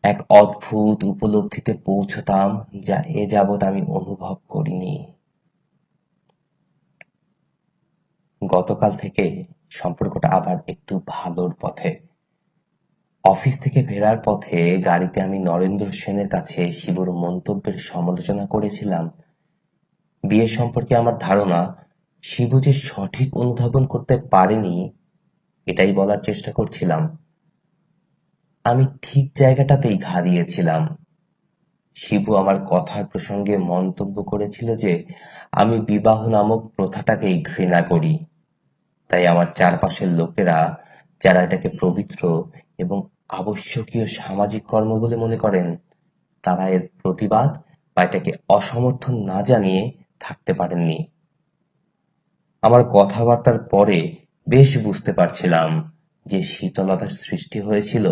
এক অদ্ভুত উপলব্ধিতে পৌঁছতাম যা এ যাবৎ আমি অনুভব করিনি। গতকাল থেকে সম্পর্কটা আবার একটু ভালোর পথে। অফিস থেকে ফেরার পথে গাড়িতে আমি নরেন্দ্র সেনের কাছে শিবুর মন্তব্যের সমালোচনা করেছিলাম। বিয়ে সম্পর্কে আমার ধারণা শিবু যে সঠিক অনুধাবন করতে পারেনি এটাই বলার চেষ্টা করছিলাম। আমি ঠিক জায়গাটাতেই ঘা দিয়েছিলাম। শিবু আমার কথার প্রসঙ্গে মন্তব্য করেছিল যে আমি বিবাহ নামক প্রথাটাকেই ঘৃণা করি। তাই আমার চারপাশের লোকেরা যারা এটাকে পবিত্র এবং আবশ্যকীয় সামাজিক কর্ম বলে মনে করেন তারা এর প্রতিবাদ বা এটাকে অসমর্থন না জানিয়ে থাকতে পারেননি। আমার কথাবার্তার পরে বেশ বুঝতে পারছিলাম যে শীতলতার সৃষ্টি হয়েছিল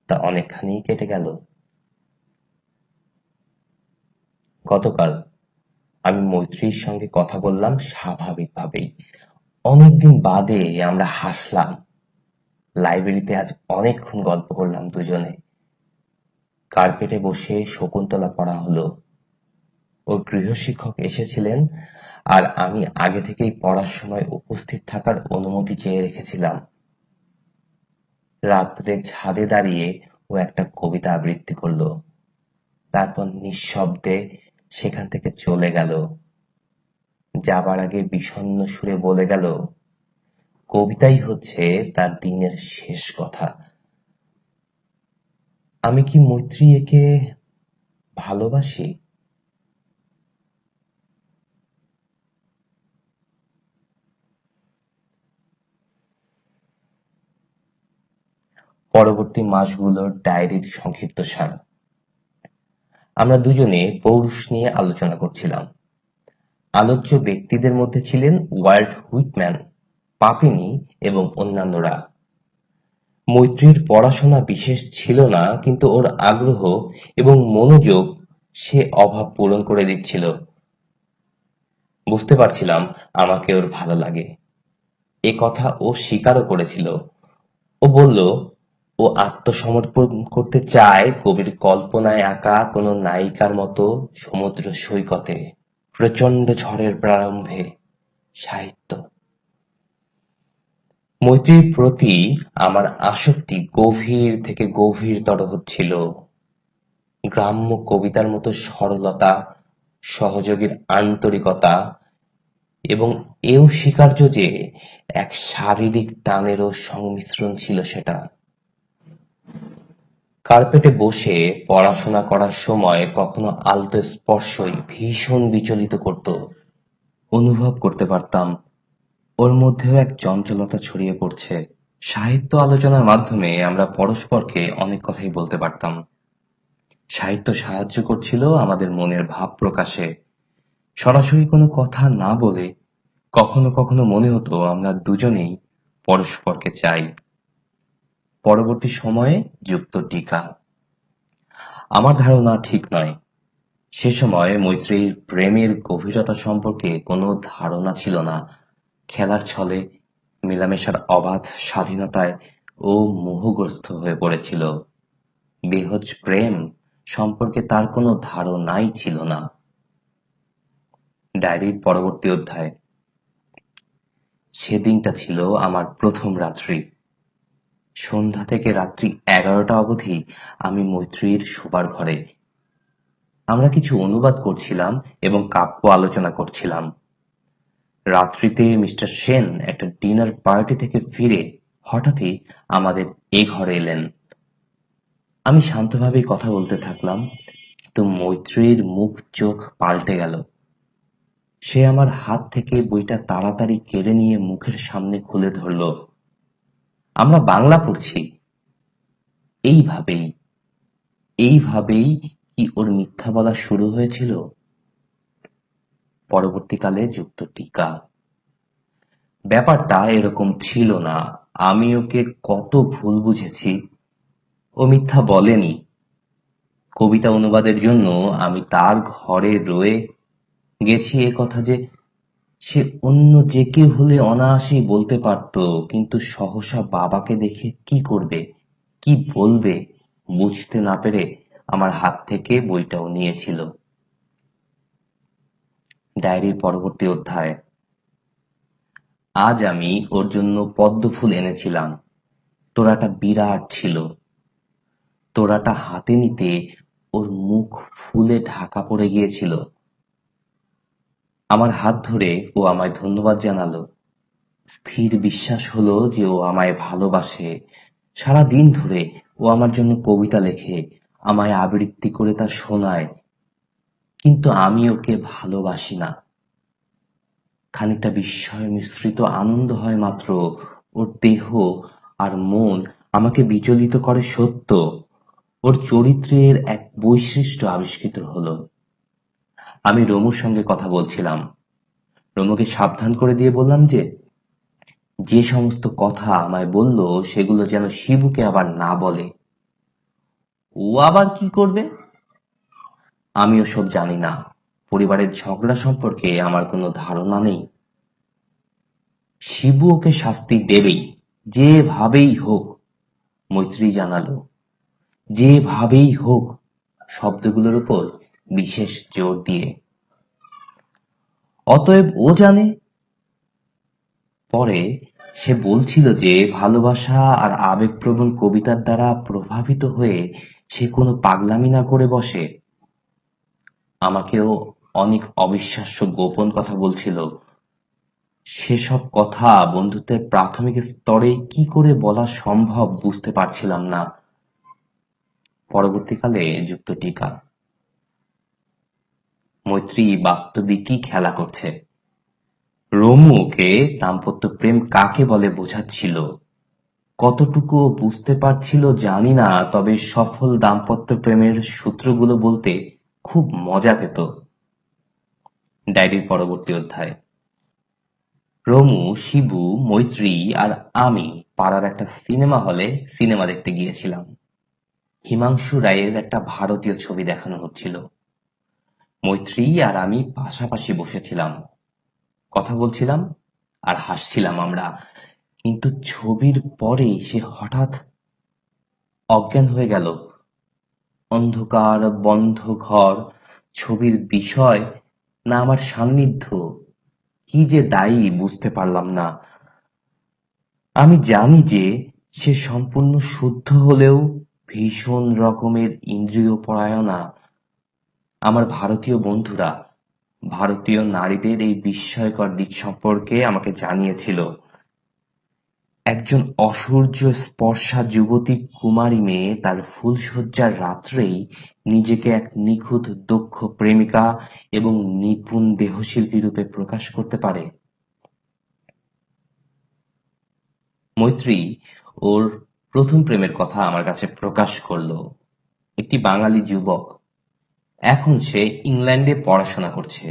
তা অনেকখানি কেটে গেল। গতকাল আমি মৈত্রীর সঙ্গে কথা বললাম স্বাভাবিকভাবেই। অনেকদিন বাদে আমরা হাসলাম। লাইব্রেরিতে আজ অনেকক্ষণ গল্প করলাম দুজনে। কার্পেটে বসে শকুন্তলা পড়া হলো। ওর গৃহশিক্ষক এসেছিলেন আর আমি আগে থেকেই পড়ার সময় উপস্থিত থাকার অনুমতি চেয়ে রেখেছিলাম। রাত্রে ছাদে দাঁড়িয়ে ও একটা কবিতা আবৃত্তি করলো। তারপর নিঃশব্দে সেখান থেকে চলে গেল। যাবার আগে বিষণ্ণ সুরে বলে গেল, কবিতাই হচ্ছে তার দিনের শেষ কথা। আমি কি মৈত্রী একে ভালোবাসি? পরবর্তী মাসগুলোর ডায়েরির সংক্ষিপ্তসার। আমরা দুজনে পৌরুষ নিয়ে আলোচনা করছিলাম। আলোচ্য ব্যক্তিদের মধ্যে ছিলেন ওয়াল্ট হুইটম্যান, পাপিনি এবং অন্যান্যরা। মৈত্রীর পড়াশোনা বিশেষ ছিল না, কিন্তু ওর আগ্রহ এবং মনোযোগ সে অভাব পূরণ করে দিচ্ছিল। বুঝতে পারছিলাম আমাকে ওর ভালো লাগে। এ কথা ও স্বীকারও করেছিল। ও বলল ও আত্মসমর্পণ করতে চায় কবির কল্পনায় আঁকা কোনো নায়িকার মতো সমুদ্র সৈকতে, প্রচণ্ড ঝড়ের প্রারম্ভে। সাহিত্য। মৈত্রীর প্রতি আমার আসক্তি গভীর থেকে গভীরতর হচ্ছিল। গ্রাম্য কবিতার মতো সরলতা, সহযোগীর আন্তরিকতা এবং এও স্বীকার্য যে এক শারীরিক টানেরও সংমিশ্রণ ছিল সেটা। কার্পেটে বসে পড়াশোনা করার সময় কখনো আলতো স্পর্শই ভীষণ বিচলিত করত। অনুভব করতে পারতাম ওর মধ্যেও এক চঞ্চলতা ছড়িয়ে পড়ছে। সাহিত্য আলোচনার মাধ্যমে আমরা পরস্পরকে অনেক কথাই বলতে পারতাম। সাহিত্য সাহায্য করছিল আমাদের মনের ভাব প্রকাশে। সরাসরি কোনো কথা না বলে কখনো কখনো মনে হতো আমরা দুজনেই পরস্পরকে চাই। পরবর্তী সময়ে যুক্ত টিকা। আমার ধারণা ঠিক নয়। সে সময় মৈত্রীর প্রেমের গভীরতা সম্পর্কে কোনো ধারণা ছিল না। খেলার ছলে, মেলামেশার অবাধ স্বাধীনতায় ও মোহগ্রস্ত হয়ে পড়েছিল। বেহজ প্রেম সম্পর্কে তার কোনো ধারণাই ছিল না। ডায়েরির পরবর্তী অধ্যায়। সেদিনটা ছিল আমার প্রথম রাত্রি। সন্ধ্যা থেকে রাত্রি 11টা অবধি আমি মৈত্রীর শোবার ঘরে। আমরা কিছু অনুবাদ করছিলাম এবং কাব্য আলোচনা করছিলাম। রাত্রিতে মিস্টার সেন একটা ডিনার পার্টি থেকে ফিরে হঠাৎই আমাদের এ ঘরে এলেন। আমি শান্তভাবেই কথা বলতে থাকলাম, কিন্তু মৈত্রীর মুখ চোখ পাল্টে গেল। সে আমার হাত থেকে বইটা তাড়াতাড়ি কেড়ে নিয়ে মুখের সামনে খুলে ধরল। আমরা বাংলা পড়ছি। এইভাবেই এইভাবেই কি ওর মিথ্যা বলা শুরু হয়েছিল? পরবর্তীকালে যুক্ত টিকা। ব্যাপারটা এরকম ছিল না। আমি ওকে কত ভুল বুঝেছি। ও মিথ্যা বলেনি। কবিতা অনুবাদের জন্য আমি তার ঘরে রয়ে গেছি এ কথা যে সে অন্য যে কেউ হলে অনায়াসেই বলতে পারত, কিন্তু সহসা বাবাকে দেখে কি করবে, কি বলবে, বুঝতে না পেরে আমার হাত থেকে বইটাও নিয়েছিল। ডায়েরির পরবর্তী অধ্যায়। আজ আমি ওর জন্য পদ্ম ফুল এনেছিলাম। তোড়াটা বিরাট ছিল। তোড়াটা হাতে নিতে ওর মুখ ফুলে ঢাকা পড়ে গিয়েছিল। আমার হাত ধরে ও আমায় ধন্যবাদ জানালো। স্থির বিশ্বাস হলো যে ও আমায় ভালোবাসে। সারা দিন ধরে ও আমার জন্য কবিতা লেখে, আমায় আবৃত্তি করে তা শোনায়, কিন্তু আমি ওকে ভালোবাসি না। খানিকটা বিস্ময় মিশ্রিত আনন্দ হয় মাত্র। ওর দেহ আর মন আমাকে বিচলিত করে সত্য, ওর চরিত্রের এক বৈশিষ্ট্য আবিষ্কৃত হলো। আমি রমুর সঙ্গে কথা বলছিলাম। রমুকে সাবধান করে দিয়ে বললাম যে যে সমস্ত কথা আমায় বলল সেগুলো যেন শিবুকে আবার না বলে। ও আবার কি করবে? আমি ওসব জানি না। পরিবারের ঝগড়া সম্পর্কে আমার কোনো ধারণা নেই। শিবু ওকে শাস্তি দেবেই, যেভাবেই হোক, মৈত্রী জানালো। যেভাবেই হোক শব্দগুলোর উপর বিশেষ জোর দিয়ে। অতএব ও জানে। পরে সে বলছিল যে ভালোবাসা আর আবেগপ্রবণ কবিতার দ্বারা প্রভাবিত হয়ে সে কোনো পাগলামি না করে বসে। আমাকেও অনেক অবিশ্বাস্য গোপন কথা বলছিল। সেসব কথা বন্ধুত্বের প্রাথমিক স্তরে কি করে বলা সম্ভব বুঝতে পারছিলাম না। পরবর্তীকালে যুক্ত টিকা। মৈত্রী বাস্তবিকই খেলা করছে। রমুকে দাম্পত্য প্রেম কাকে বলে বোঝাচ্ছিল। কতটুকু ও বুঝতে পারছিল জানি না, তবে সফল দাম্পত্য প্রেমের সূত্রগুলো বলতে খুব মজা পেত। ডায়েরির পরবর্তী অধ্যায়। রমু, শিবু, মৈত্রী আর আমি পাড়ার একটা সিনেমা হলে সিনেমা দেখতে গিয়েছিলাম। হিমাংশু রায়ের একটা ভারতীয় ছবি দেখানো হচ্ছিল। মৈত্রী আর আমি পাশাপাশি বসেছিলাম, কথা বলছিলাম আর হাসছিলাম আমরা। কিন্তু ছবির পরেই সে হঠাৎ অজ্ঞান হয়ে গেল। অন্ধকার, বন্ধ ঘর, ছবির বিষয় না আমার সান্নিধ্য, কি যে দায়ী বুঝতে পারলাম না। আমি জানি যে সে সম্পূর্ণ শুদ্ধ হলেও ভীষণ রকমের ইন্দ্রিয়পরায়ণা। আমার ভারতীয় বন্ধুরা ভারতীয় নারীদের এই বিস্ময়কর দিক সম্পর্কে আমাকে জানিয়েছিল। একজন অসূর্য স্পর্শা যুবতী কুমারী মেয়ে তার ফুলশয্যার রাত্রেই নিজেকে এক নিখুঁত দক্ষ প্রেমিকা এবং নিপুণ দেহশিল্পী রূপে প্রকাশ করতে পারে। মৈত্রী ওর প্রথম প্রেমের কথা আমার কাছে প্রকাশ করলো। একটি বাঙালি যুবক, এখন সে ইংল্যান্ডে পড়াশোনা করছে।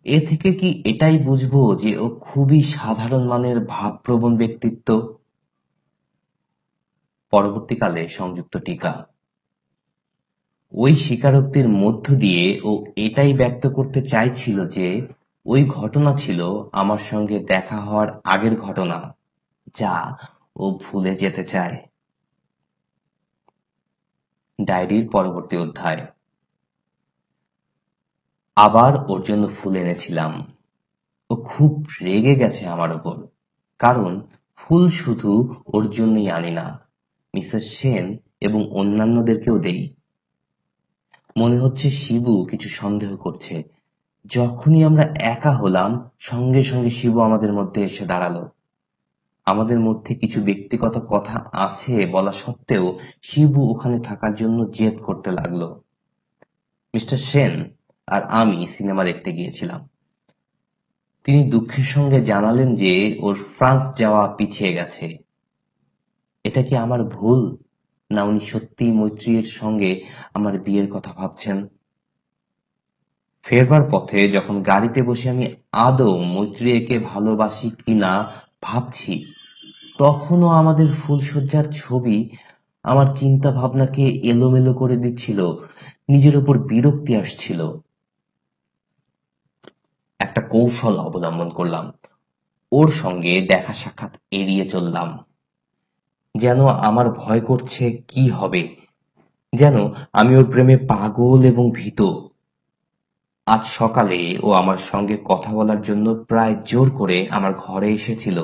এ থেকে কি এটাই বুঝবো যে ও খুবই সাধারণ মানের ভাবপ্রবণ ব্যক্তিত্ব? পরবর্তীকালে সংযুক্ত টিকা। ওই স্বীকারোক্তির মধ্য দিয়ে ও এটাই ব্যক্ত করতে চাইছিল যে ওই ঘটনা ছিল আমার সঙ্গে দেখা হওয়ার আগের ঘটনা, যা ও ভুলে যেতে চায়। ডায়েরির পরবর্তী অধ্যায়। আবার ওর জন্য ফুল এনেছিলাম। ও খুব রেগে গেছে আমার ওপর, কারণ ফুল শুধু ওর জন্যই আনি না, মিসেস সেন এবং অন্যান্যদেরকেও দেই। মনে হচ্ছে শিবু কিছু সন্দেহ করছে। যখনই আমরা একা হলাম, সঙ্গে সঙ্গে শিবু আমাদের মধ্যে এসে দাঁড়ালো। আমাদের মধ্যে কিছু ব্যক্তিগত কথা আছে বলা সত্ত্বেও শিবু ওখানে থাকার জন্য জেদ করতে লাগলো। মিস্টার সেন আর আমি সিনেমা দেখতে গিয়েছিলাম। তিনি দুঃখের সঙ্গে জানালেন যে ওর ফ্রান্স যাওয়া পিছিয়ে গেছে। এটা কি আমার ভুল, না উনি সত্যিই মৈত্রীর সঙ্গে আমার বিয়ের কথা ভাবছেন? ফেরবার পথে যখন গাড়িতে বসে আমি আদৌ মৈত্রীকে ভালোবাসি কিনা ভাবছি, তখনও আমাদের ফুলশয্যার ছবি আমার চিন্তা ভাবনাকে এলোমেলো করে দিচ্ছিল। নিজের উপর বিরক্তি আসছিল। একটা কৌশল অবলম্বন করলাম। ওর সঙ্গে দেখা সাক্ষাৎ এড়িয়ে চললাম। যেন আমার ভয় করছে কি হবে, যেন আমি ওর প্রেমে পাগল এবং ভীত। আজ সকালে ও আমার সঙ্গে কথা বলার জন্য প্রায় জোর করে আমার ঘরে এসেছিল।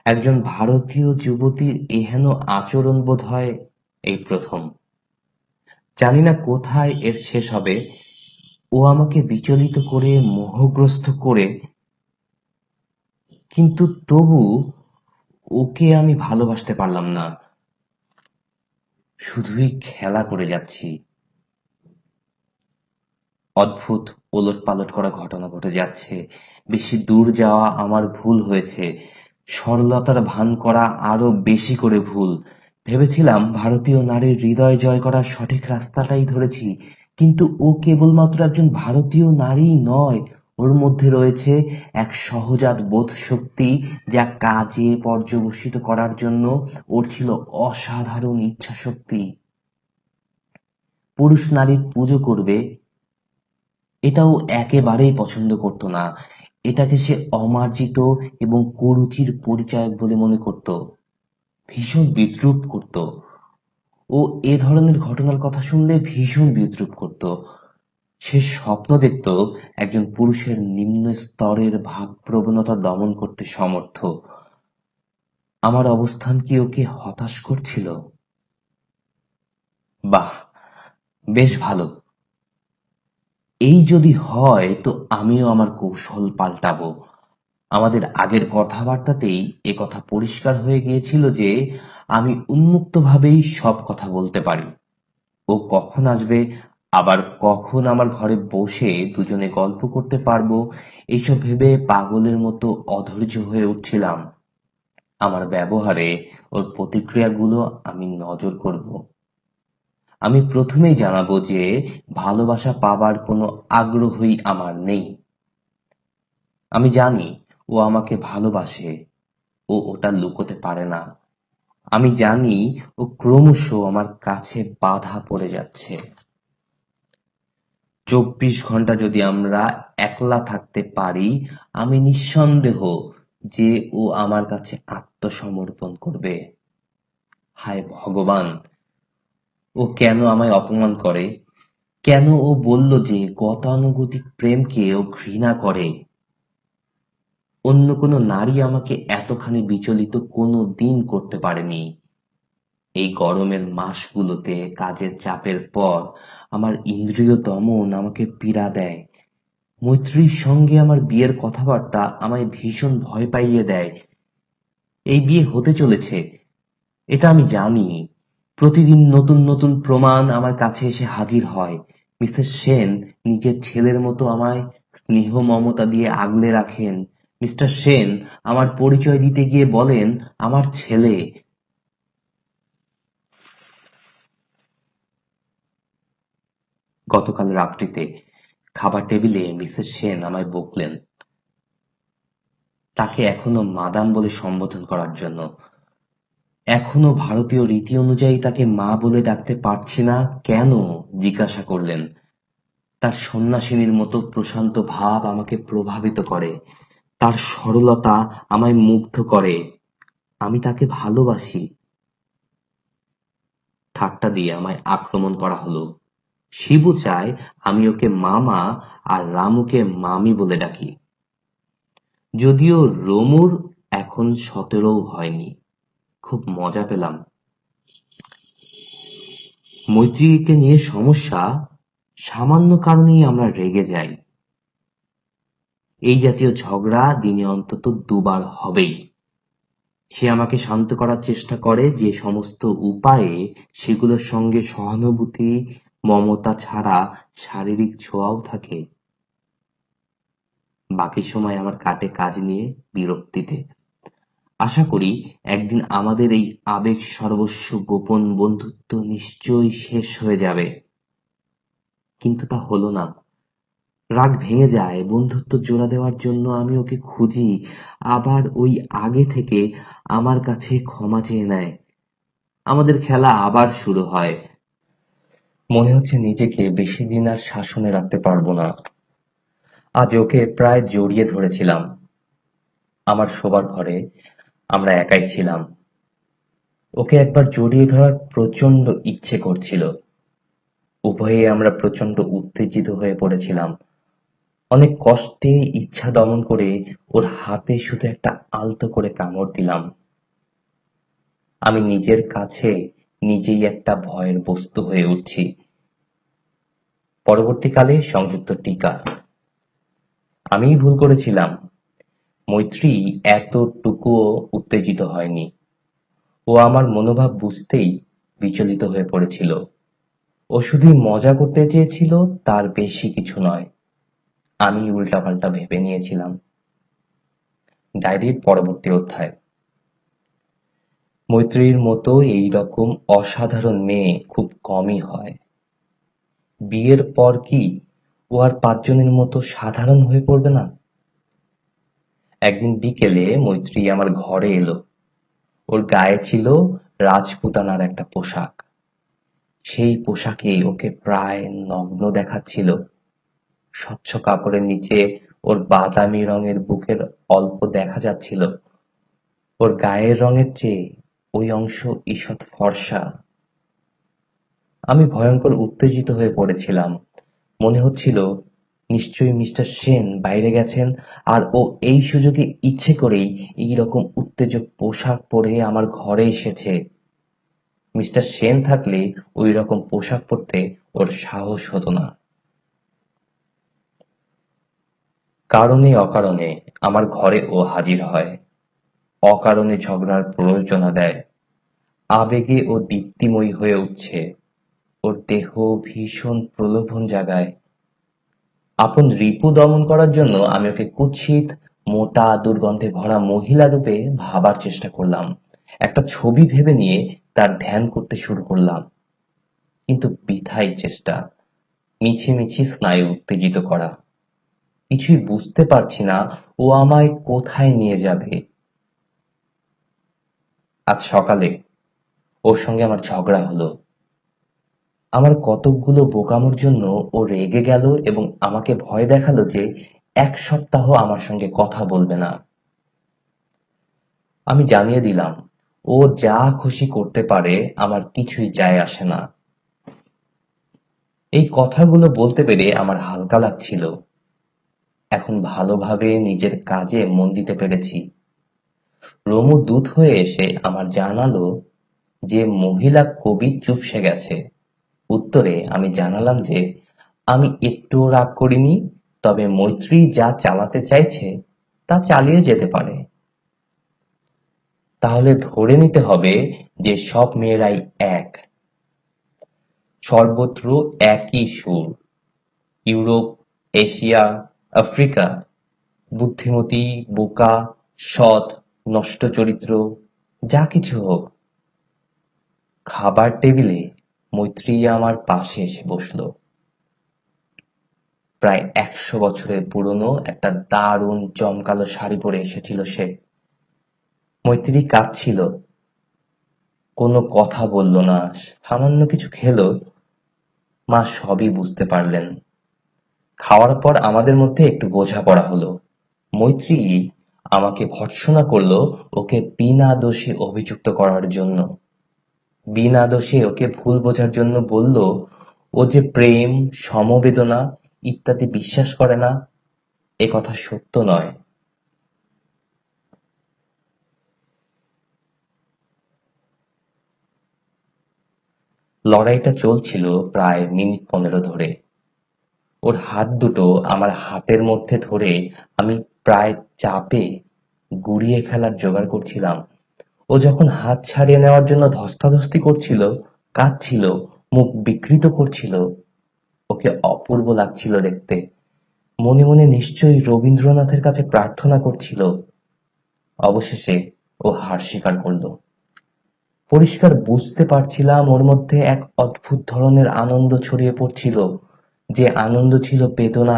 একজন ভারতীয় যুবতীর এহেন আচরণ বোধহয় এই প্রথম। জানি না কোথায় এর শেষ হবে। ও আমাকে বিচলিত করে, মোহগ্রস্ত করে, কিন্তু তবু ওকে আমি ভালোবাসতে পারলাম না। শুধুই খেলা করে যাচ্ছি। অদ্ভুত ওলটপালট করা ঘটনা ঘটে যাচ্ছে। বেশি দূর যাওয়া আমার ভুল হয়েছে। সরলতার ভান করা আরো বেশি করে ভুল। ভেবেছিলাম ভারতীয় নারীর হৃদয় জয় করার সঠিক রাস্তাটাই ধরেছি। কিন্তু ও কেবলমাত্র একজন ভারতীয় নারীই নয়, ওর মধ্যে রয়েছে এক সহজাত বোধশক্তি যা কাজে পর্যবসিত করার জন্য ওর ছিল অসাধারণ ইচ্ছাশক্তি। পুরুষ নারীর পুজো করবে এটা ও একেবারেই পছন্দ করত না। এটাকে সে অমার্জিত এবং কুরুচির পরিচায়ক বলে মনে করত। ভীষণ বিদ্রূপ করত। ও এ ধরনের ঘটনার কথা শুনলে ভীষণ বিদ্রূপ করত। সে স্বপ্ন দেখত একজন পুরুষের নিম্ন স্তরের ভাবপ্রবণতা দমন করতে সমর্থ। আমার অবস্থান কি ওকে হতাশ করছিল? বাহ, বেশ ভালো। এই যদি হয় তো আমিও আমার কৌশল পাল্টাবো। আমাদের আগের কথাবার্তাতেই একথা পরিষ্কার হয়ে গিয়েছিল যে আমি উন্মুক্তভাবেই সব কথা বলতে পারি। ও কখন আসবে, আবার কখন আমার ঘরে বসে দুজনে গল্প করতে পারবো, এইসব ভেবে পাগলের মতো অধৈর্য হয়ে উঠছিলাম। আমার ব্যবহারে ওর প্রতিক্রিয়াগুলো আমি নজর করব। আমি প্রথমেই জানাবো যে ভালোবাসা পাবার কোনো আগ্রহই আমার নেই। আমি জানি ও আমাকে ভালোবাসে। ও ওটা লুকোতে পারে না। আমি জানি ও ক্রমশ আমার কাছে বাধা পড়ে যাচ্ছে। ২৪ ঘন্টা যদি আমরা একলা থাকতে পারি, আমি নিঃসন্দেহ যে ও আমার কাছে আত্মসমর্পণ করবে। হায় ভগবান! ও কেন আমায় অপমান করে? কেন ও বলল যে গতানুগতিক প্রেমকে ও ঘৃণা করে? অন্য কোনো নারী আমাকে এতখানি বিচলিত কোনো দিন করতে পারেনি। এই গরমের মাসগুলোতে কাজের চাপের পর আমার ইন্দ্রিয় দমন আমাকে পীড়া দেয়। মৈত্রীর সঙ্গে আমার বিয়ের কথাবার্তা আমায় ভীষণ ভয় পাইয়ে দেয়। এই বিয়ে হতে চলেছে, এটা আমি জানি। প্রতিদিন নতুন নতুন প্রমাণ আমার কাছে এসে হাজির হয়। মিসেস সেন নিজের ছেলের মতো আমায় স্নেহ মমতা দিয়ে আগলে রাখেন। মিস্টার সেন আমার পরিচয় দিতে গিয়ে বলেন আমার ছেলে। গতকাল রাত্রিতে খাবার টেবিলে মিসেস সেন আমায় বকলেন, তাকে এখনো মাদাম বলে সম্বোধন করার জন্য। এখনো ভারতীয় রীতি অনুযায়ী তাকে মা বলে ডাকতে পারছি না কেন জিজ্ঞাসা করলেন। তার সন্ন্যাসিনীর মতো প্রশান্ত ভাব আমাকে প্রভাবিত করে। তার সরলতা আমায় মুগ্ধ করে। আমি তাকে ভালোবাসি। ঠাট্টা দিয়ে আমায় আক্রমণ করা হলো। শিবু চায় আমি ওকে মামা আর রামুকে মামি বলে ডাকি। যদিও রমুর এখন ১৭ও হয়নি। খুব মজা পেলাম। মৈত্রীকে নিয়ে সমস্যা, সামান্য কারণেই আমরা রেগে যাই। এই জাতীয় ঝগড়া দিনে অন্তত ২ বার হবেই। সে আমাকে শান্ত করার চেষ্টা করে যে সমস্ত উপায়ে সেগুলোর সঙ্গে সহানুভূতি, মমতা ছাড়া শারীরিক ছোঁয়াও থাকে। বাকি সময় আমার কাটে কাজ নিয়ে, বিরক্তিতে। আশা করি একদিন আমাদের এই আবেগ সর্বস্ব গোপন বন্ধুত্ব নিশ্চয়ই শেষ হয়ে যাবে। কিন্তু তা হলো না। রাগ ভেঙে যায়। বন্ধুত্ব জোড়া দেওয়ার জন্য আমি ওকে খুঁজি। আবার ওই আগে থেকে আমার কাছে ক্ষমা চেয়ে নেয়। আমাদের খেলা আবার শুরু হয়। মনে হচ্ছে নিজেকে বেশি দিন আর শাসনে রাখতে পারবো না। আজ ওকে প্রায় জড়িয়ে ধরেছিলাম। আমার শোবার ঘরে আমরা একাই ছিলাম। ওকে একবার জড়িয়ে ধরার প্রচন্ড ইচ্ছে করছিল। উভয়েই আমরা প্রচন্ড উত্তেজিত হয়ে পড়েছিলাম। অনেক কষ্টে ইচ্ছা দমন করে ওর হাতে শুধু একটা আলতো করে কামড় দিলাম। আমি নিজের কাছে নিজেই একটা ভয়ের বস্তু হয়ে উঠছি। পরবর্তীকালে সংযুক্ত টিকা। আমিই ভুল করেছিলাম। মৈত্রী এতটুকুও উত্তেজিত হয়নি। ও আমার মনোভাব বুঝতেই বিচলিত হয়ে পড়েছিল। ও শুধুই মজা করতে চেয়েছিল, তার বেশি কিছু নয়। আমি উল্টাপাল্টা ভেবে নিয়েছিলাম। ডায়েরির পরবর্তী অধ্যায়। মৈত্রীর মতো এইরকম অসাধারণ মেয়ে খুব কমই হয়। বিয়ের পর কি ও আর ৫ জনের মতো সাধারণ হয়ে পড়বে না? একদিন বিকেলে মৈত্রী আমার ঘরে এলো। ওর গায়ে ছিল রাজপুতানার একটা পোশাক। সেই পোশাকে ওকে প্রায় নগ্ন দেখাচ্ছিল। স্বচ্ছ কাপড়ের নিচে ওর বাদামি রঙের বুকের অল্প দেখা যাচ্ছিল। ওর গায়ের রঙের চেয়ে ওই অংশ ঈষৎ ফর্সা। আমি ভয়ংকর উত্তেজিত হয়ে পড়েছিলাম। মনে হচ্ছিল নিশ্চয়ই মিস্টার সেন বাইরে গেছেন আর ও এই সুযোগে ইচ্ছে করেই এইরকম উত্তেজক পোশাক পরে আমার ঘরে এসেছে। মিস্টার সেন থাকলে ওই রকম পোশাক পরতে ওর সাহস হতো না। কারণে অকারণে আমার ঘরে ও হাজির হয়। অকারণে ঝগড়ার প্ররোচনা দেয়। আবেগে ও দীপ্তিময়ী হয়ে উঠছে। ওর দেহ ভীষণ প্রলোভন জাগায়। আপন রিপু দমন করার জন্য আমি ওকে কুৎসিত, মোটা, দুর্গন্ধে ভরা মহিলা রূপে ভাবার চেষ্টা করলাম। একটা ছবি ভেবে নিয়ে তার ধ্যান করতে শুরু করলাম। কিন্তু বৃথাই চেষ্টা। মিছিমিছি স্নায়ু উত্তেজিত করা। কিছুই বুঝতে পারছি না ও আমায় কোথায় নিয়ে যাবে। আজ সকালে ওর সঙ্গে আমার ঝগড়া হলো। আমার কতকগুলো বোকামোর জন্য ও রেগে গেল এবং আমাকে ভয় দেখালো যে ১ সপ্তাহ আমার সঙ্গে কথা বলবে না। আমি জানিয়ে দিলাম, ও যা খুশি করতে পারে, আমার কিছুই যায় আসে না। এই কথাগুলো বলতে পেরে আমার হালকা লাগছিল। এখন ভালোভাবে নিজের কাজে মন দিতে পেরেছি। রমু দূত হয়ে এসে আমার জানালো যে মহিলা কবি চুপসে গেছে। উত্তরে আমি জানালাম যে আমি একটুও রাগ করিনি, তবে মৈত্রী যা চালাতে চাইছে তা চালিয়ে যেতে পারে। তাহলে ধরে নিতে হবে যে সব মেয়েরাই এক। সর্বত্র একই সুর। ইউরোপ, এশিয়া, আফ্রিকা, বুদ্ধিমতী, বোকা, সৎ, নষ্ট চরিত্র, যা কিছু হোক। খাবার টেবিলে মৈত্রী আমার পাশে এসে বসল। প্রায় ১০০ বছরের পুরনো একটা দারুণ জমকালো শাড়ি পরে এসেছিল সে। মৈত্রী কাঁদছিল। কোনো কথা বলল না, সামান্য কিছু খেলো। মা সবই বুঝতে পারলেন। খাওয়ার পর আমাদের মধ্যে একটু বোঝাপড়া হলো। মৈত্রী আমাকে ভর্ৎসনা করলো ওকে বিনা দোষে অভিযুক্ত করার জন্য। বিনা দোষে ওকে ভুল বোঝার জন্য বলল ও যে প্রেম, সমবেদনা ইত্যাদি বিশ্বাস করে না, এ কথা সত্য নয়। লড়াইটা চলছিল প্রায় মিনিট ১৫ ধরে। ওর হাত দুটো আমার হাতের মধ্যে ধরে আমি প্রায় চাপে গুঁড়িয়ে ফেলার জোগাড় করছিলাম। ও যখন হাত ছাড়িয়ে নেওয়ার জন্য ধস্তাধস্তি করছিল, কাঁদছিল, মুখ বিকৃত করছিল, ওকে অপূর্ব লাগছিল দেখতে। মনে মনে নিশ্চয়ই রবীন্দ্রনাথের কাছে প্রার্থনা করছিল। অবশেষে ও হার স্বীকার করল। পরিষ্কার বুঝতে পারছিলাম ওর মধ্যে এক অদ্ভুত ধরনের আনন্দ ছড়িয়ে পড়ছিল, যে আনন্দ ছিল বেদনা,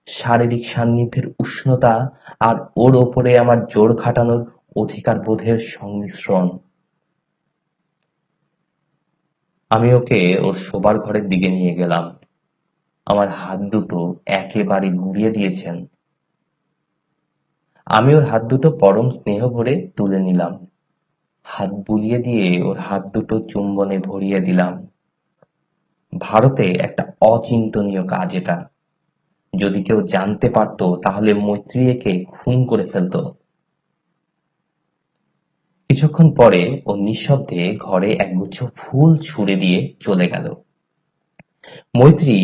শারীরিক সান্নিধ্যের উষ্ণতা আর ওর ওপরে আমার জোর খাটানোর অধিকার বোধের সংমিশ্রণ। আমি ওকে ওর শোবার ঘরের দিকে নিয়ে গেলাম। আমার হাত দুটো একেবারে গুঁড়িয়ে দিয়েছেন। আমি ওর হাত দুটো পরম স্নেহ ভরে তুলে নিলাম। হাত বুলিয়ে দিয়ে ওর হাত দুটো চুম্বনে ভরিয়ে দিলাম। ভারতে একটা অচিন্তনীয় কাজ এটা। যদি কেউ জানতে পারতো তাহলে মৈত্রী একে খুন করে ফেলতো। কিছুক্ষণ পরে ও নিঃশব্দে ঘরে একগুচ্ছ ফুল ছুঁড়ে দিয়ে চলে গেল। মৈত্রী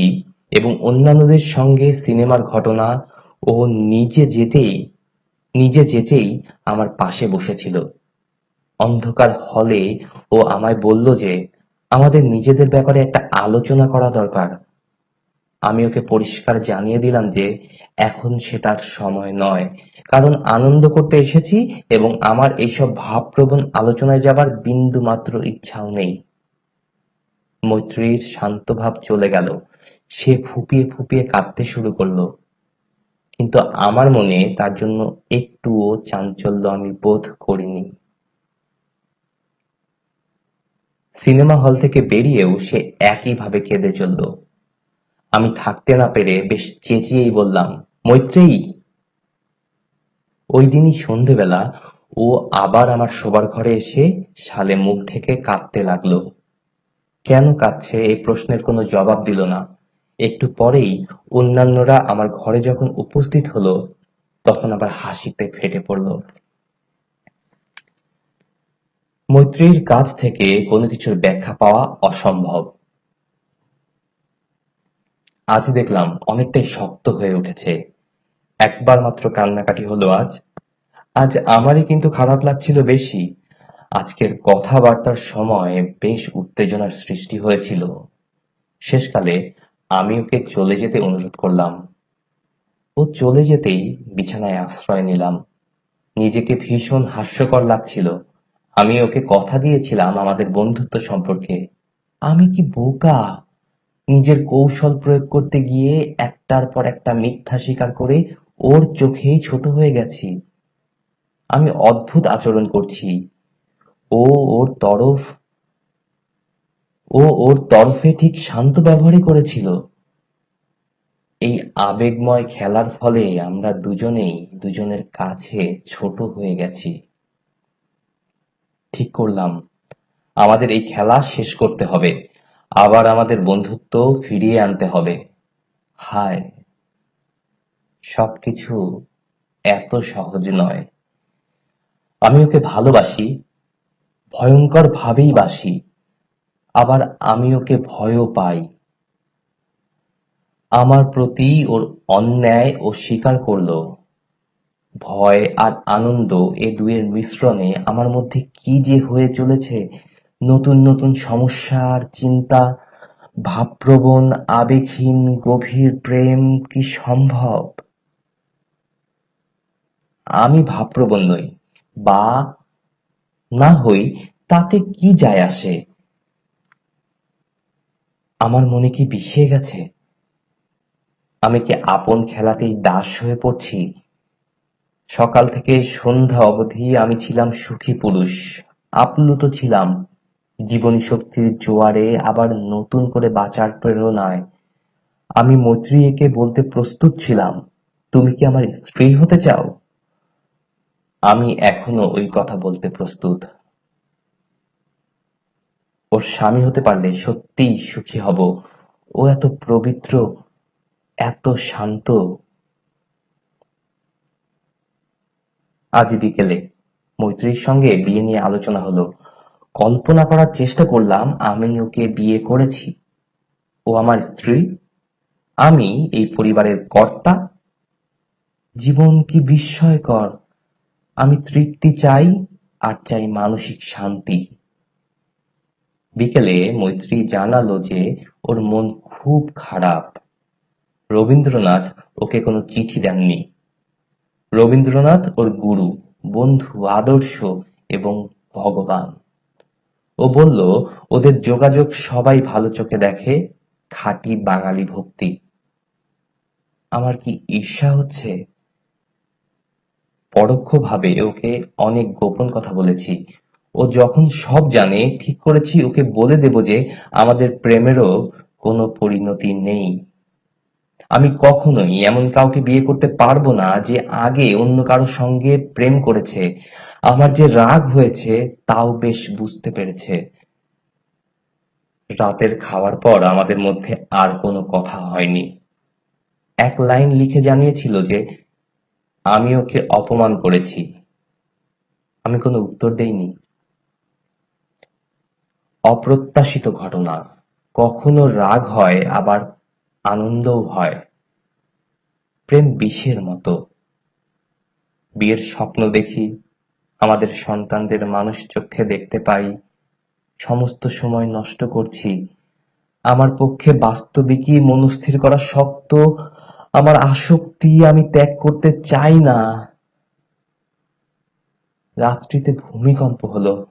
এবং অন্যান্যদের সঙ্গে সিনেমার ঘটনা ও নিজে যেচেই আমার পাশে বসেছিল। অন্ধকার হলে ও আমায় বলল যে আমাদের নিজেদের ব্যাপারে একটা আলোচনা করা দরকার। আমি ওকে পরিষ্কার জানিয়ে দিলাম যে এখন সেটার সময় নয়, কারণ আনন্দ করতে এসেছি এবং আমার এইসব ভাবপ্রবণ আলোচনায় যাবার বিন্দুমাত্র ইচ্ছাও নেই। মৈত্রীর শান্ত ভাব চলে গেল। সে ফুঁপিয়ে ফুঁপিয়ে কাঁদতে শুরু করলো, কিন্তু আমার মনে তার জন্য একটুও চাঞ্চল্য আমি বোধ করিনি। সিনেমা হল থেকে বেরিয়েও সে একইভাবে কেঁদে চলল। আমি থাকতে না পেরে বেশ চেঁচিয়েই বললাম, মৈত্রেয়ী! ওই দিনই সন্ধেবেলা ও আবার আমার শোবার ঘরে এসে সালে মুখ ঢেকে কাঁদতে লাগলো। কেন কাঁদছে এই প্রশ্নের কোনো জবাব দিল না। একটু পরেই অন্যান্যরা আমার ঘরে যখন উপস্থিত হলো তখন আবার হাসিতে ফেটে পড়ল। মৈত্রীর কাছ থেকে কোনো কিছুর ব্যাখ্যা পাওয়া অসম্ভব। আজ দেখলাম অনেকটাই শক্ত হয়ে উঠেছে। একবার মাত্র কান্নাকাটি হলো আজ। আজ আমারই কিন্তু খারাপ লাগছিল বেশি। আজকের কথাবার্তার সময় বেশ উত্তেজনার সৃষ্টি হয়েছিল। শেষকালে আমি ওকে চলে যেতে অনুরোধ করলাম। ও চলে যেতেই বিছানায় আশ্রয় নিলাম। নিজেকে ভীষণ হাস্যকর লাগছিল। আমি ওকে কথা দিয়েছিলাম আমাদের বন্ধুত্ব সম্পর্কে। আমি কি বোকা! নিজের কৌশল প্রয়োগ করতে গিয়ে একটার পর একটা মিথ্যা স্বীকার করে ওর চোখেই ছোট হয়ে গেছি। আমি অদ্ভুত আচরণ করছি। ও ওর তরফ ও ওর তরফে ঠিক শান্ত ব্যবহারই করেছিল। এই আবেগময় খেলার ফলে আমরা দুজনেই দুজনের কাছে ছোট হয়ে গেছি। ঠিক করলাম আমাদের এই খেলা শেষ করতে হবে। আবার আমাদের বন্ধুত্ব ফিরিয়ে আনতে হবে। হায়, সবকিছু এত সহজ নয়। আমি ওকে ভালোবাসি, ভয়ঙ্কর ভাবেই বাসি। আবার আমি ওকে ভয়ও পাই। আমার প্রতি ওর অন্যায় ও স্বীকার করলো। ভয় আর আনন্দ এ দুয়ের মিশ্রণে আমার মধ্যে কি যে হয়ে চলেছে, নতুন নতুন সমস্যা আর চিন্তা, ভাবপ্রবণ আবেগহীন গভীর প্রেম কি সম্ভব? আমি ভাবপ্রবণ নই বা না হই, তাতে কি যায় আসে? আমার মনে কি বিষিয়ে গেছে? আমি কি আপন খেলাতেই দাস হয়ে পড়ছি? সকাল থেকে সন্ধ্যা অবধি আমি ছিলাম সুখী পুরুষ, আপ্লুত ছিলাম জীবনী শক্তির জোয়ারে আবার নতুন করে বাঁচার প্রেরণায়। আমি মৈত্রী একে বলতে প্রস্তুত ছিলাম, তুমি কি আমার স্ত্রী হতে চাও? আমি এখনো ওই কথা বলতে প্রস্তুত। ওর স্বামী হতে পারলে সত্যিই সুখী হব। ও এত পবিত্র, এত শান্ত। আজ বিকেলে মৈত্রীর সঙ্গে বিয়ে নিয়ে আলোচনা হলো। কল্পনা করার চেষ্টা করলাম আমি ওকে বিয়ে করেছি, ও আমার স্ত্রী, আমি এই পরিবারের কর্তা। জীবন কি বিস্ময়কর! আমি তৃপ্তি চাই আর চাই মানসিক শান্তি। বিকেলে মৈত্রী জানালো যে ওর মন খুব খারাপ। রবীন্দ্রনাথ ওকে কোনো চিঠি দেননি। রবীন্দ্রনাথ ওর গুরু, বন্ধু, আদর্শ এবং ভগবান। ও বলল ওদের যোগাযোগ সবাই ভালো চোখে দেখে, খাঁটি বাঙালি ভক্তি। আমার কি ঈর্ষা হচ্ছে? পরোক্ষভাবে ওকে অনেক গোপন কথা বলেছি। ও যখন সব জানে ঠিক করেছি ওকে বলে দেব যে আমাদের প্রেমেরও কোনো পরিণতি নেই। আমি কখনোই এমন কাউকে বিয়ে করতে পারবো না যে আগে অন্য কারো সঙ্গে প্রেম করেছে। আমার যে রাগ হয়েছে তাও বেশ বুঝতে পেরেছে। রাতের খাওয়ার পর আমাদের মধ্যে আর কোনো কথা হয়নি। এক লাইন লিখে জানিয়েছিল যে আমি ওকে অপমান করেছি। আমি কোনো উত্তর দেইনি। অপ্রত্যাশিত ঘটনা। কখনো রাগ হয়, আবার আনন্দও হয়। প্রেম বিষের মতো। বিয়ের স্বপ্ন দেখি, আমাদের সন্তানদের মানুষ চোখে দেখতে পাই, সমস্ত সময় নষ্ট করছি। আমার পক্ষে বাস্তবিকই মনস্থির করা শক্ত। আমার আসক্তি আমি ত্যাগ করতে চাই না। রাত্রিতে ভূমিকম্প হলো।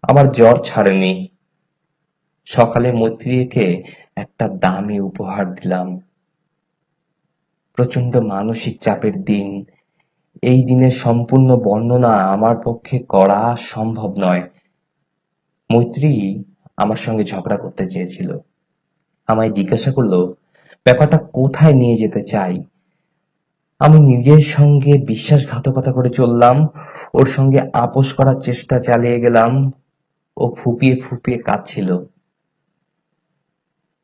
আমার জ্বর ছাড়েনি। সকালে মৈত্রীকে একটা দামি উপহার দিলাম। প্রচন্ড মানসিক চাপের দিন। এই দিনের সম্পূর্ণ বর্ণনা আমার পক্ষে করা সম্ভব নয়। মৈত্রী আমার সঙ্গে ঝগড়া করতে চেয়েছিল। আমায় জিজ্ঞাসা করলো ব্যাপারটা কোথায় নিয়ে যেতে চাই। আমি নিজের সঙ্গে বিশ্বাসঘাতকতা করে চললাম, ওর সঙ্গে আপোস করার চেষ্টা চালিয়ে গেলাম। ও ফুঁপিয়ে ফুঁপিয়ে কাঁদছিল।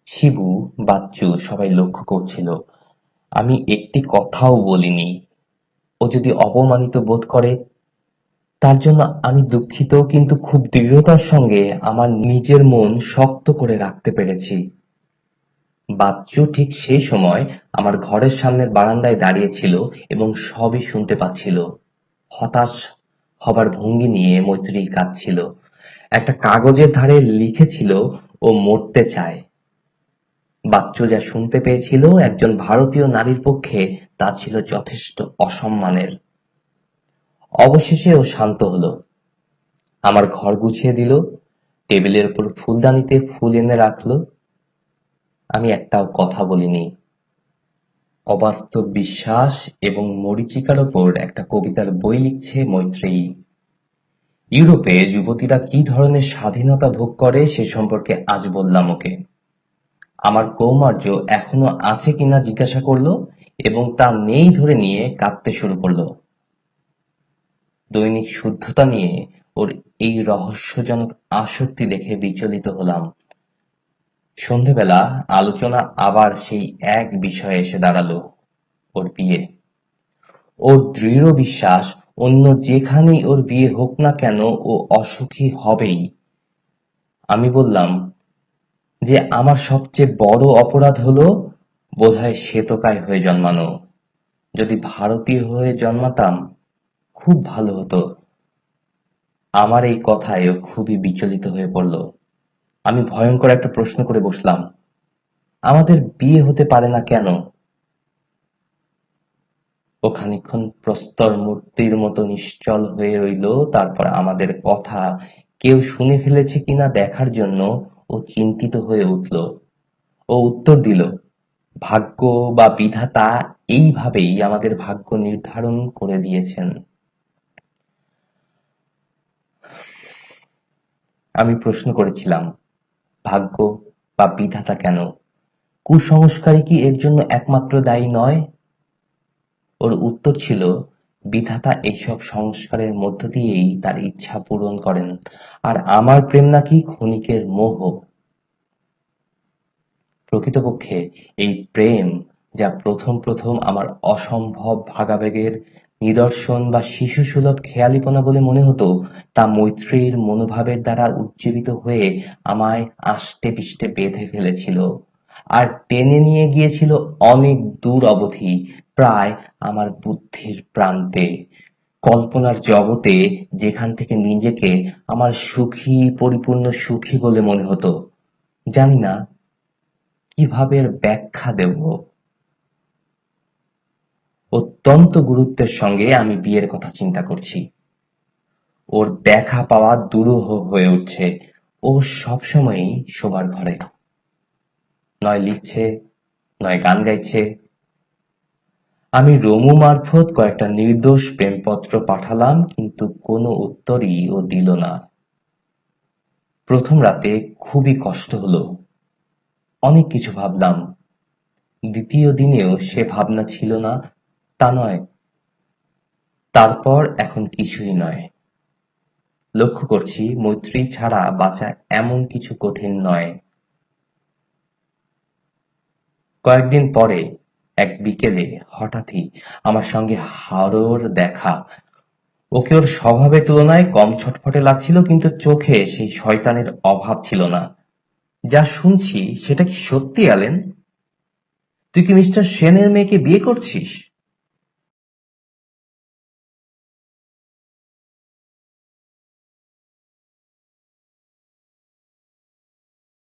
শিবু, বাচ্চু সবাই লক্ষ্য করছিল। আমি একটি কথাও বলিনি। ও যদি অপমানিত বোধ করে তার জন্য আমি দুঃখিত, কিন্তু খুব দৃঢ়তার সঙ্গে আমার নিজের মন শক্ত করে রাখতে পেরেছি। বাচ্চু ঠিক সেই সময় আমার ঘরের সামনের বারান্দায় দাঁড়িয়ে ছিল এবং সবই শুনতে পাচ্ছিল। হতাশ হবার ভঙ্গি নিয়ে মৈত্রী কাঁদছিল। একটা কাগজের ধারে লিখেছিল ও মরতে চায়। বাচ্চু যা শুনতে পেয়েছিল একজন ভারতীয় নারীর পক্ষে তা ছিল যথেষ্ট অসম্মানের। অবশেষে ও শান্ত হলো। আমার ঘর গুছিয়ে দিল, টেবিলের উপর ফুলদানিতে ফুল এনে রাখলো। আমি একটাও কথা বলিনি। অবাস্তব বিশ্বাস এবং মরীচিকার ওপর একটা কবিতার বই লিখছে মৈত্রেয়ী। ইউরোপে যুবতীরা কি ধরনের স্বাধীনতা ভোগ করে সে সম্পর্কে আজ বললাম ওকে। আমার কৌমার্য এখনো আছে কিনা জিজ্ঞাসা করলো এবং তা নেই ধরে নিয়ে কাঁদতে শুরু করলো। দৈনিক শুদ্ধতা নিয়ে ওর এই রহস্যজনক আসক্তি দেখে বিচলিত হলাম। সন্ধেবেলা আলোচনা আবার সেই এক বিষয়ে এসে দাঁড়ালো, ওর বিয়ে। ওর দৃঢ় বিশ্বাস অন্য যেখানেই ওর বিয়ে হোক না কেন ও অসুখী হবেই। আমি বললাম যে আমার সবচেয়ে বড় অপরাধ হলো বোধহয় শ্বেতকায় হয়ে জন্মানো। যদি ভারতীয় হয়ে জন্মাতাম খুব ভালো হতো। আমার এই কথায় ও খুবই বিচলিত হয়ে পড়ল। আমি ভয়ঙ্কর একটা প্রশ্ন করে বসলাম, আমাদের বিয়ে হতে পারে না কেন? ও খানিকক্ষণ প্রস্তর মূর্তির মতো নিশ্চল হয়ে রইল। তারপর আমাদের কথা কেউ শুনে ফেলেছে কিনা দেখার জন্য ও চিন্তিত হয়ে উঠল। ও উত্তর দিল, ভাগ্য বা বিধাতা এইভাবেই আমাদের ভাগ্য নির্ধারণ করে দিয়েছেন। আমি প্রশ্ন করেছিলাম, ভাগ্য বা বিধাতা কেন? কুসংস্কারই কি এর জন্য একমাত্র দায়ী নয়? ওর উত্তর ছিল, বিধাতা এইসব সংস্কারের মধ্য দিয়েই তার ইচ্ছা পূরণ করেন, আর আমার প্রেম নাকি ক্ষণিকের মোহ। প্রকৃতপক্ষে এই প্রেম, যা প্রথম প্রথম আমার অসম্ভব ভাগাবেগের নিদর্শন বা শিশুসুলভ খেয়ালিপনা বলে মনে হতো, তা মৈত্রীর মনোভাবের দ্বারা উজ্জীবিত হয়ে আমায় আষ্টে পিষ্টে বেঁধে ফেলেছিল আর টেনে নিয়ে গিয়েছিল অনেক দূর অবধি, প্রায় আমার বুদ্ধির প্রান্তে, কল্পনার জগতে, যেখান থেকে নিজেকে আমার সুখী, পরিপূর্ণ সুখী বলে মনে হতো। জানি না কিভাবে এর ব্যাখ্যা দেব। অত্যন্ত গুরুত্বের সঙ্গে আমি বিয়ের কথা চিন্তা করছি। ওর দেখা পাওয়া দুরূহ হয়ে উঠছে। ও সবসময়ই শোবার ঘরে, নয় লিখছে, নয় গান গাইছে। আমি রমু মারফত কয়েকটা নির্দোষ প্রেমপত্র পাঠালাম, কিন্তু কোনো উত্তরই ও দিল না। প্রথম রাতে খুবই কষ্ট হলো। অনেক কিছু ভাবলাম। দ্বিতীয় দিনেও সে ভাবনা ছিল না তা নয়, তারপর এখন কিছুই নয়। লক্ষ্য করছি মৈত্রী ছাড়া বাঁচা এমন কিছু কঠিন নয়। কয়েকদিন পরে এক বিকেলে হঠাৎই আমার সঙ্গে হারুর দেখা। ওকে ওর স্বভাবের তুলনায় কম ছটফটে লাগছিল, কিন্তু চোখে সেই শয়তানের অভাব ছিল না। যা শুনছি সেটা কি সত্যি, অ্যালেন? তুই কি মিস্টার সেনের মেয়েকে বিয়ে করছিস?